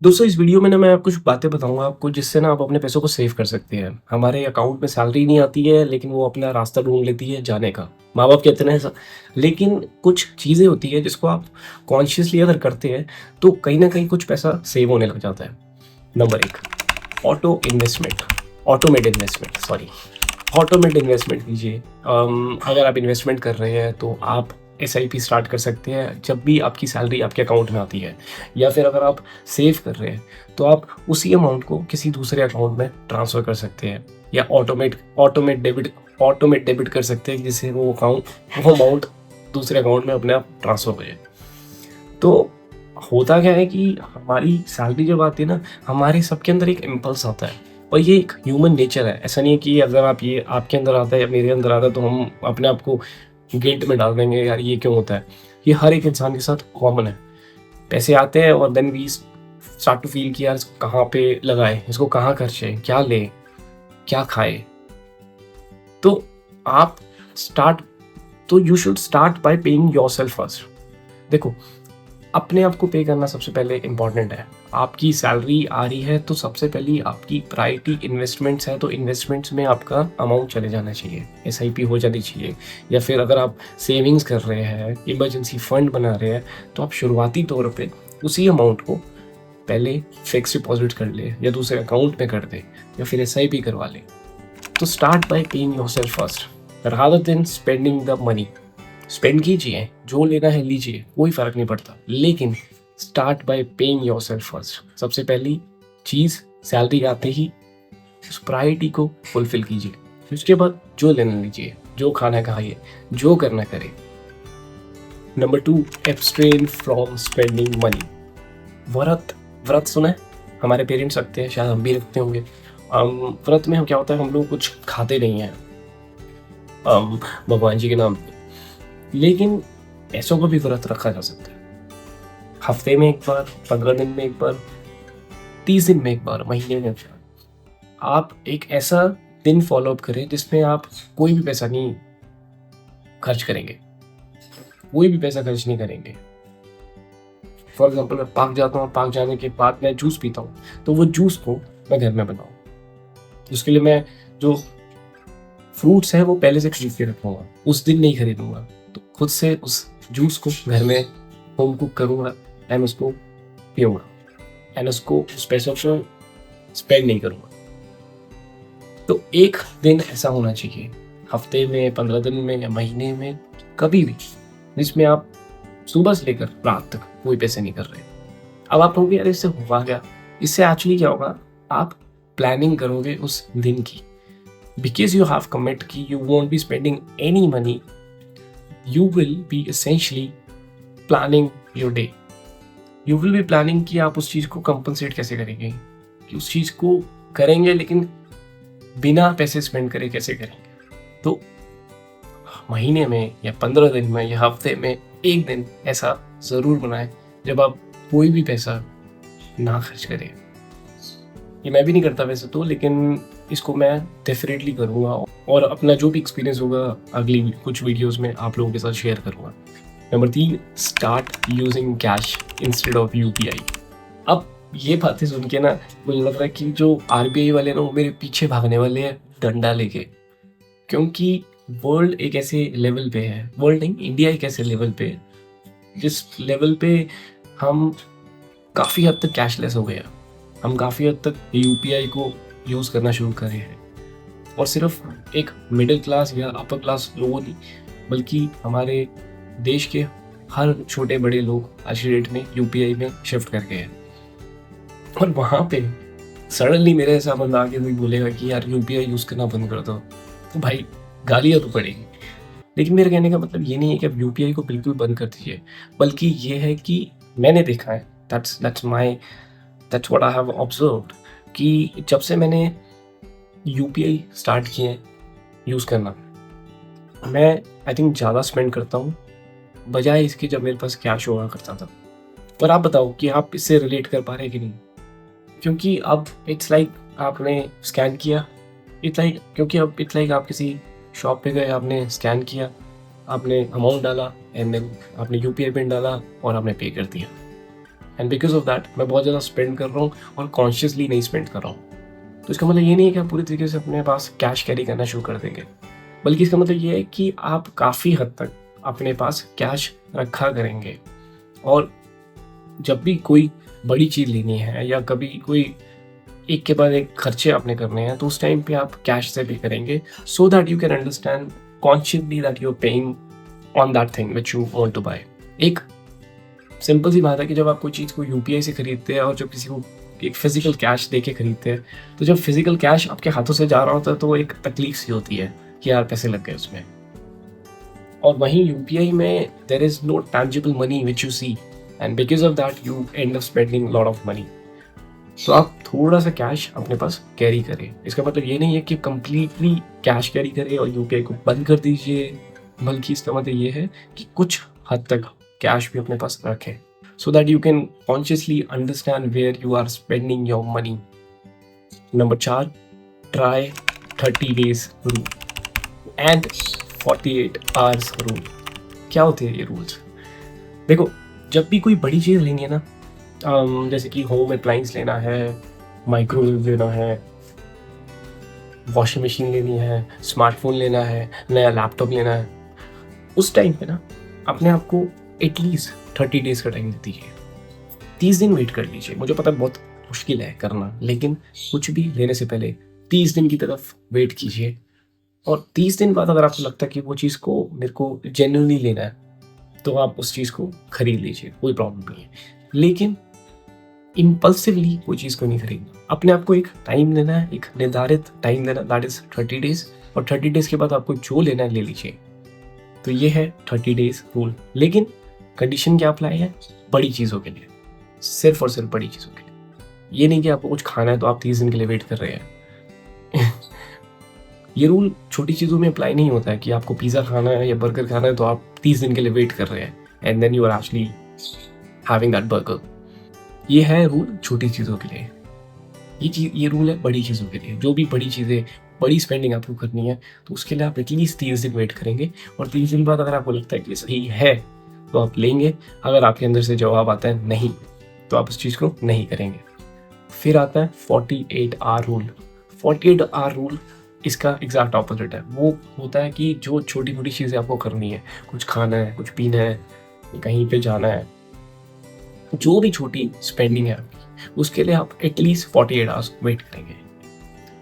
दोस्तों इस वीडियो में ना मैं कुछ बातें बताऊँगा आपको जिससे ना आप अपने पैसों को सेव कर सकते हैं। हमारे अकाउंट में सैलरी नहीं आती है लेकिन वो अपना रास्ता ढूँढ लेती है जाने का। माँ-बाप कहते हैं ना ऐसा, लेकिन कुछ चीज़ें होती हैं जिसको आप कॉन्शियसली अगर करते हैं तो कहीं न कहीं कुछ पैसा सेव होने लग जाता है। Number 1, automate investment sorry. Automate investment कीजिए। अगर आप इन्वेस्टमेंट कर रहे हैं तो आप एसआईपी स्टार्ट कर सकते हैं जब भी आपकी सैलरी आपके अकाउंट में आती है, या फिर अगर आप सेव कर रहे हैं तो आप उसी अमाउंट को किसी दूसरे अकाउंट में ट्रांसफ़र कर सकते हैं, या ऑटोमेट डेबिट कर सकते हैं जिससे वो अमाउंट दूसरे अकाउंट में अपने आप ट्रांसफ़र हो जाए। तो होता क्या है कि हमारी सैलरी जब आती है ना, हमारे सबके अंदर एक इम्पल्स आता है और ये एक ह्यूमन नेचर है। ऐसा नहीं है कि अगर आप ये आपके अंदर आता है या मेरे अंदर आता है तो हम अपने आप को गिल्ट में डाल देंगे, यार ये क्यों होता है। ये हर एक इंसान के साथ कॉमन है। पैसे आते हैं और then we start to feel कि यार इसको कहाँ पे लगाएं, इसको कहाँ खर्चें, क्या लें, क्या खाएं। तो आप स्टार्ट तो you should start by paying yourself first. देखो, अपने आप को पे करना सबसे पहले इम्पॉर्टेंट है। आपकी सैलरी आ रही है तो सबसे पहली आपकी प्रायोरिटी इन्वेस्टमेंट्स है, तो इन्वेस्टमेंट्स में आपका अमाउंट चले जाना चाहिए, एसआईपी हो जानी चाहिए। या फिर अगर आप सेविंग्स कर रहे हैं, इमरजेंसी फंड बना रहे हैं, तो आप शुरुआती तौर पे उसी अमाउंट को पहले फिक्स डिपॉजिट कर ले या दूसरे अकाउंट में कर दे या फिर एसआईपी करवा ले। तो start by paying yourself first rather than spending the money. Spend कीजिए, जो लेना है लीजिए, कोई फर्क नहीं पड़ता, लेकिन start by paying yourself first. सबसे पहली चीज, सैलरी आते ही उस प्रायोरिटी को फुलफिल कीजिए। उसके बाद जो लेना लीजिए, जो खाना खाइए, जो करना करे। Number 2, abstain from spending money. व्रत सुना है, हमारे पेरेंट्स रखते हैं, शायद हम भी रखते होंगे। व्रत में हम क्या होता है, हम लोग कुछ खाते नहीं हैं भगवान जी के नाम पे, लेकिन पैसों का भी व्रत रखा जा सकता है। हफ्ते में एक बार, 15 दिन में एक बार, 30 दिन में एक बार, महीने में एक बार आप एक ऐसा दिन फॉलो अप करें जिसमें आप कोई भी पैसा नहीं खर्च करेंगे, कोई भी पैसा खर्च नहीं करेंगे। फॉर एग्जाम्पल, मैं पार्क जाता हूँ, पार्क जाने के बाद मैं जूस पीता हूँ, तो वो जूस को मैं घर में बनाऊँ। उसके लिए मैं जो फ्रूट्स हैं वो पहले से खरीद के रखूँगा, उस दिन नहीं खरीदूंगा। तो खुद से उस जूस को घर में होम कुक करूँगा एंड उसको पीऊँगा एंड उसको उस पैसों को स्पेंड नहीं करूँगा। तो एक दिन ऐसा होना चाहिए हफ्ते में, 15 दिन में या महीने में, कभी भी, जिसमें आप सुबह से लेकर रात तक कोई पैसे नहीं कर रहे। अब आप कहोगे यार इससे होगा क्या? इससे एक्चुअली क्या होगा, आप प्लानिंग करोगे उस दिन की। Because you have commit कि you won't be spending any money, you will be essentially planning your day. You will be planning कि आप उस चीज़ को compensate कैसे करेंगे, कि उस चीज़ को करेंगे लेकिन बिना पैसे स्पेंड करे कैसे करेंगे। तो महीने में या 15 दिन में या हफ्ते में एक दिन ऐसा ज़रूर बनाएं जब आप कोई भी पैसा ना खर्च करें। ये मैं भी नहीं करता वैसे तो, लेकिन इसको मैं डेफिनेटली करूँगा और अपना जो भी एक्सपीरियंस होगा अगली कुछ वीडियोस में आप लोगों के साथ शेयर करूँगा। Number 3, start using cash instead of UPI. अब ये बातें सुन के ना मुझे लग रहा है कि जो आरबीआई वाले ना वो मेरे पीछे भागने वाले हैं डंडा लेके, क्योंकि वर्ल्ड एक ऐसे लेवल पे है, वर्ल्ड नहीं, इंडिया एक ऐसे लेवल पे है जिस लेवल पे हम काफ़ी हद तक कैशलेस हो गए हैं। हम काफ़ी हद तक यूपीआई को यूज़ करना शुरू करे हैं, और सिर्फ एक मिडिल क्लास या अपर क्लास लोगों नहीं, बल्कि हमारे देश के हर छोटे बड़े लोग आज की डेट में यूपीआई में शिफ्ट कर गए हैं। और वहाँ पे सडनली मेरे ऐसा बंदा आके कोई बोलेगा कि यार यूपीआई यूज़ करना बंद कर दो, तो भाई गालियाँ तो पड़ेगी। लेकिन मेरे कहने का मतलब ये नहीं है कि आप यूपीआई को बिल्कुल बंद कर दीजिए, बल्कि ये है कि मैंने देखा है, that's what I have observed, कि जब से मैंने यूपीआई स्टार्ट किए हैं यूज़ करना, मैं आई थिंक ज़्यादा स्पेंड करता हूँ बजाय इसके जब मेरे पास कैश हुआ करता था। पर आप बताओ कि आप इससे रिलेट कर पा रहे हैं कि नहीं? क्योंकि अब इट्स लाइक आपने स्कैन किया, इट्स लाइक आप किसी शॉप पे गए, आपने स्कैन किया, आपने अमाउंट डाला एंड देन आपने यूपीआई पिन डाला और आपने पे कर दिया। एंड बिकॉज ऑफ दैट मैं बहुत ज़्यादा स्पेंड कर रहा हूँ और कॉन्शियसली नहीं स्पेंड कर रहा हूँ। तो इसका मतलब ये नहीं है कि आप पूरी तरीके से अपने पास कैश कैरी करना शुरू कर देंगे, बल्कि इसका मतलब ये है कि आप काफ़ी हद तक अपने पास कैश रखा करेंगे। और जब भी कोई बड़ी चीज़ लेनी है या कभी कोई एक के बाद एक खर्चे आपने करने हैं, तो उस टाइम पे आप कैश से भी करेंगे, so that you can understand consciously that you are paying on that thing which you want to buy. एक सिंपल सी बात है कि जब आप कोई चीज़ को यूपीआई से खरीदते हैं और जब किसी को एक फिजिकल कैश दे के खरीदते हैं, तो जब फिजिकल कैश आपके हाथों से जा रहा होता है तो एक तकलीफ सी होती है कि यार पैसे लग गए उसमें। और वहीं यूपीआई में there is no tangible money which you see, and because of that you end of spending lot of money. तो आप थोड़ा सा कैश अपने पास कैरी करें। इसका मतलब ये नहीं है कि कंप्लीटली कैश कैरी करें और यूपीआई को बंद कर दीजिए, बल्कि इसका मतलब ये है कि कुछ हद तक कैश भी अपने पास रखें, so that you can consciously understand where you are spending your money. Number 4, try 30 days rule and 48 hours rule. क्या होते हैं ये रूल्स? देखो, जब भी कोई बड़ी चीज़ लेनी है ना, जैसे कि होम अप्लायंस लेना है, माइक्रोवेव लेना है, वॉशिंग मशीन लेनी है, स्मार्टफोन लेना है, नया लैपटॉप लेना है, उस टाइम पे ना अपने आप को एटलीस्ट 30 डेज का टाइम दे दीजिए। 30 दिन वेट कर लीजिए। मुझे पता है बहुत मुश्किल है करना, लेकिन कुछ भी लेने से पहले 30 दिन की तरफ वेट कीजिए। और 30 दिन बाद अगर आपको लगता है कि वो चीज़ को मेरे को जेन्युइनली लेना है, तो आप उस चीज़ को खरीद लीजिए, कोई प्रॉब्लम नहीं है। लेकिन इम्पल्सिवली कोई चीज़ को नहीं खरीदना। अपने आप को एक टाइम देना है, एक निर्धारित टाइम देना, दैट इज 30 डेज। और 30 डेज के बाद आपको जो लेना है ले लीजिए। तो ये है 30 डेज रूल। लेकिन कंडीशन क्या अप्लाई है? बड़ी चीज़ों के लिए, सिर्फ और सिर्फ बड़ी चीज़ों के लिए। ये नहीं कि आपको कुछ खाना है तो आप 30 दिन के लिए वेट कर रहे हैं। ये रूल छोटी चीज़ों में अप्लाई नहीं होता है कि आपको पिज़्ज़ा खाना है या बर्गर खाना है तो आप 30 दिन के लिए वेट कर रहे हैं and then you are actually having that burger. ये है रूल छोटी चीज़ों के लिए। ये रूल है बड़ी चीज़ों के लिए। जो भी बड़ी चीज़ें, बड़ी स्पेंडिंग आपको करनी है, तो उसके लिए आप एटलीस्ट 30 दिन वेट करेंगे। और 30 दिन बाद अगर आपको लगता है कि सही है तो आप लेंगे। अगर आपके अंदर से जवाब आता है नहीं, तो आप उस चीज़ को नहीं करेंगे। फिर आता है 48 आवर रूल। 48 आवर रूल इसका एग्जैक्ट ऑपोजिट है। वो होता है कि जो छोटी मोटी चीज़ें आपको करनी है, कुछ खाना है, कुछ पीना है, कहीं पे जाना है, जो भी छोटी स्पेंडिंग है आपकी, उसके लिए आप एटलीस्ट 48 आवर्स वेट करेंगे।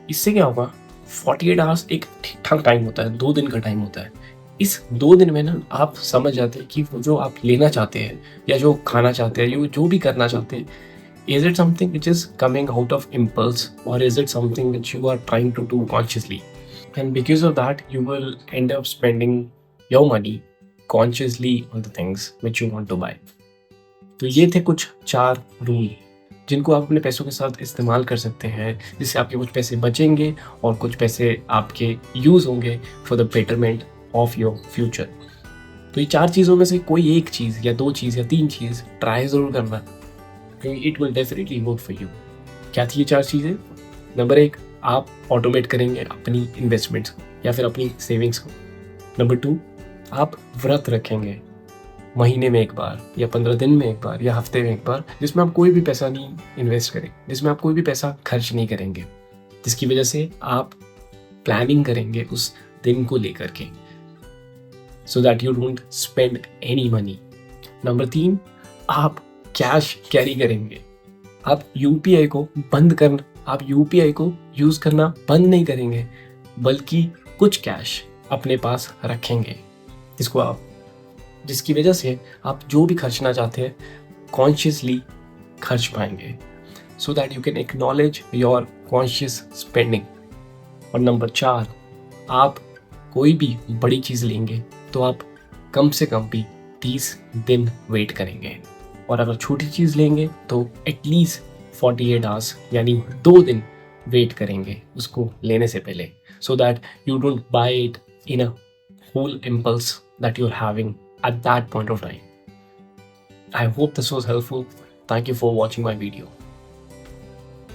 इससे क्या होगा? 48 आवर्स एक ठीक ठाक टाइम होता है, 2 दिन का टाइम होता है। इस 2 दिन में ना आप समझ जाते हैं कि वो जो आप लेना चाहते हैं या जो खाना चाहते हैं, जो भी करना चाहते हैं, is it something which is coming out of impulse or is it something which you are trying to do consciously? And because of that, you will end up spending your money consciously on the things which you want to buy. तो ये थे कुछ 4 rule जिनको आप अपने पैसों के साथ इस्तेमाल कर सकते हैं, जिससे आपके कुछ पैसे बचेंगे और कुछ पैसे आपके यूज़ होंगे for the betterment of your future. तो ये 4 चीज़ों में से कोई एक चीज़ या 2 चीज़ या 3 चीज़ ट्राई ज़रूर करना, क्योंकि it will definitely work for you. क्या थी ये 4 चीज़ें? नंबर 1, आप ऑटोमेट करेंगे अपनी इन्वेस्टमेंट्स को या फिर अपनी सेविंग्स को। नंबर 2, आप व्रत रखेंगे महीने में एक बार या 15 दिन में एक बार या हफ्ते में एक बार, जिसमें आप कोई भी पैसा नहीं इन्वेस्ट करें, जिसमें आप कोई भी पैसा खर्च नहीं करेंगे, जिसकी वजह से आप प्लानिंग करेंगे उस दिन को लेकर के, सो that you don't spend any money. Number 3, आप कैश कैरी करेंगे। आप यूपीआई को यूज करना बंद नहीं करेंगे, बल्कि कुछ कैश अपने पास रखेंगे, जिसकी वजह से आप जो भी खर्चना चाहते हैं कॉन्शियसली खर्च पाएंगे, सो that you can acknowledge your conscious spending. और नंबर 4, आप कोई भी बड़ी चीज़ लेंगे तो आप कम से कम भी 30 दिन वेट करेंगे, और अगर छोटी चीज़ लेंगे तो एटलीस्ट 48 आवर्स यानी 2 दिन वेट करेंगे उसको लेने से पहले, सो that you don't buy it in a whole impulse that you're having at that point of time. I hope this was helpful. Thank you for watching my video.